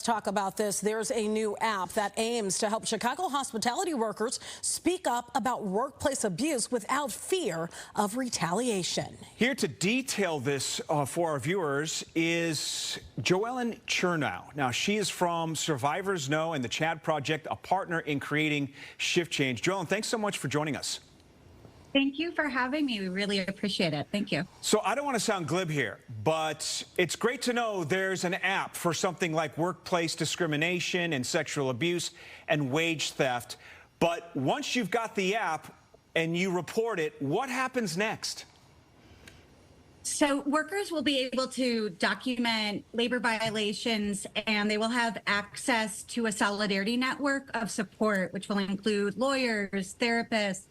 Talk about this. There's a new app that aims to help Chicago hospitality workers speak up about workplace abuse without fear of retaliation. Here to detail this for our viewers is Joellen Chernow. Now, she is from Survivors Know and the Chad Project, a partner in creating Shift Change. Joellen, thanks so much for joining us. Thank you for having me. We really appreciate it. Thank you. So I don't want to sound glib here, but it's great to know there's an app for something like workplace discrimination and sexual abuse and wage theft. But once you've got the app and you report it, what happens next? So workers will be able to document labor violations, and they will have access to a solidarity network of support, which will include lawyers, therapists,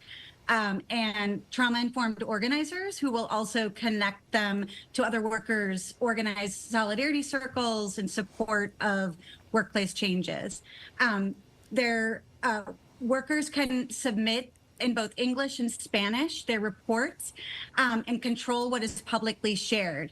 and trauma-informed organizers who will also connect them to other workers, organize solidarity circles in support of workplace changes. Workers can submit in both English and Spanish their reports and control what is publicly shared.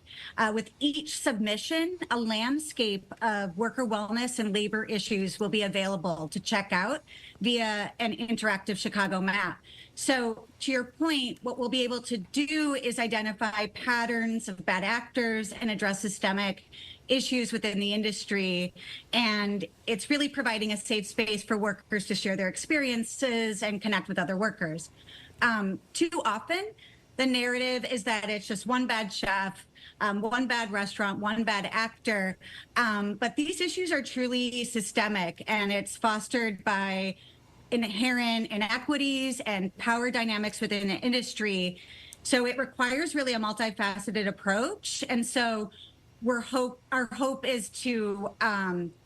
With each submission, a landscape of worker wellness and labor issues will be available to check out via an interactive Chicago map. So to your point, what we'll be able to do is identify patterns of bad actors and address systemic issues within the industry. And it's really providing a safe space for workers to share their experiences and connect with other workers. Too often, the narrative is that it's just one bad chef, one bad restaurant, one bad actor. But these issues are truly systemic, and it's fostered by inherent inequities and power dynamics within the industry. So it requires really a multifaceted approach. And so our hope is to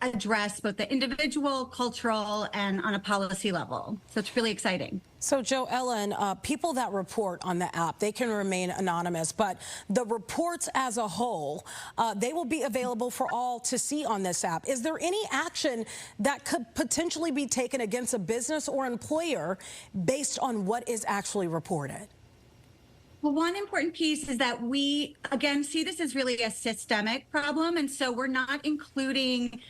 address both the individual, cultural, and on a policy level. So it's really exciting. So Joellen, people that report on the app, they can remain anonymous, but the reports as a whole, they will be available for all to see on this app. Is there any action that could potentially be taken against a business or employer based on what is actually reported? Well, one important piece is that we, again, see this as really a systemic problem. And so we're not including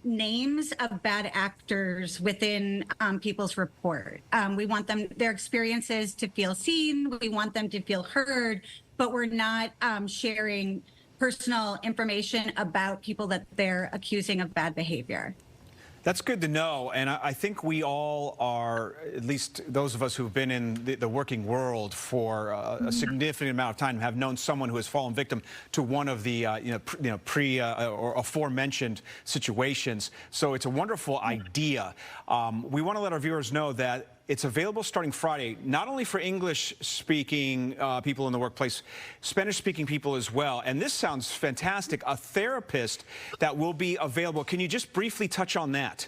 names of bad actors within people's report. We want their experiences to feel seen. We want them to feel heard, but we're not sharing personal information about people that they're accusing of bad behavior. That's good to know, and I think we all are, at least those of us who've been in the working world for a significant amount of time, have known someone who has fallen victim to one of the or aforementioned situations. So it's a wonderful idea. We want to let our viewers know that it's available starting Friday, not only for English-speaking people in the workplace, Spanish-speaking people as well. And this sounds fantastic, a therapist that will be available. Can you just briefly touch on that?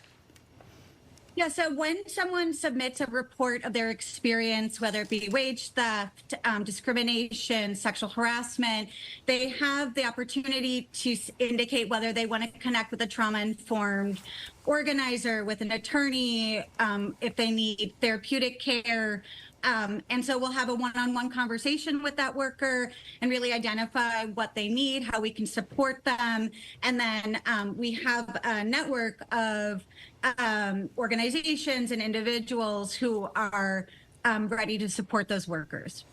Yeah, so when someone submits a report of their experience, whether it be wage theft, discrimination, sexual harassment, they have the opportunity to indicate whether they want to connect with a trauma-informed organizer, with an attorney, if they need therapeutic care. And so we'll have a one-on-one conversation with that worker and really identify what they need, how we can support them. And then we have a network of organizations and individuals who are ready to support those workers.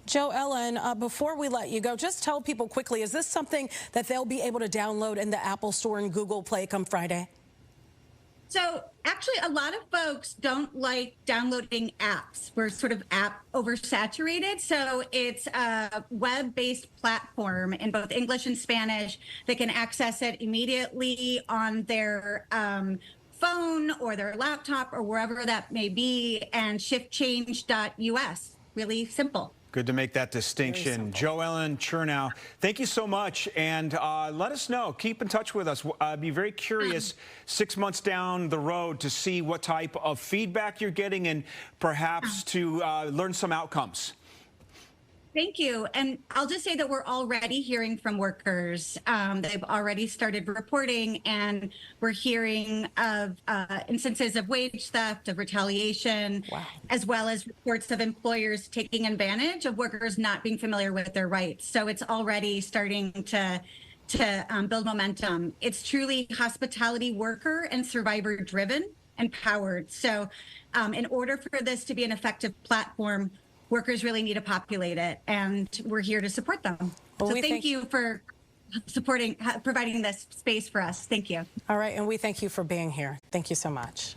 Joellen, before we let you go, just tell people quickly, is this something that they'll be able to download in the Apple Store and Google Play come Friday? So actually, a lot of folks don't like downloading apps. We're sort of app oversaturated. So it's a web-based platform in both English and Spanish. They can access it immediately on their phone or their laptop or wherever that may be, and shiftchange.us. Really simple. Good to make that distinction. Joellen Chernow, thank you so much. And let us know. Keep in touch with us. I'd be very curious 6 months down the road to see what type of feedback you're getting and perhaps to learn some outcomes. Thank you. And I'll just say that we're already hearing from workers. They've already started reporting, and we're hearing of instances of wage theft, of retaliation, as well as reports of employers taking advantage of workers not being familiar with their rights. So it's already starting to to build momentum. It's truly hospitality worker and survivor driven and powered. So in order for this to be an effective platform, workers really need to populate it, and we're here to support them. Well, so thank you for providing this space for us. Thank you. All right, and we thank you for being here. Thank you so much.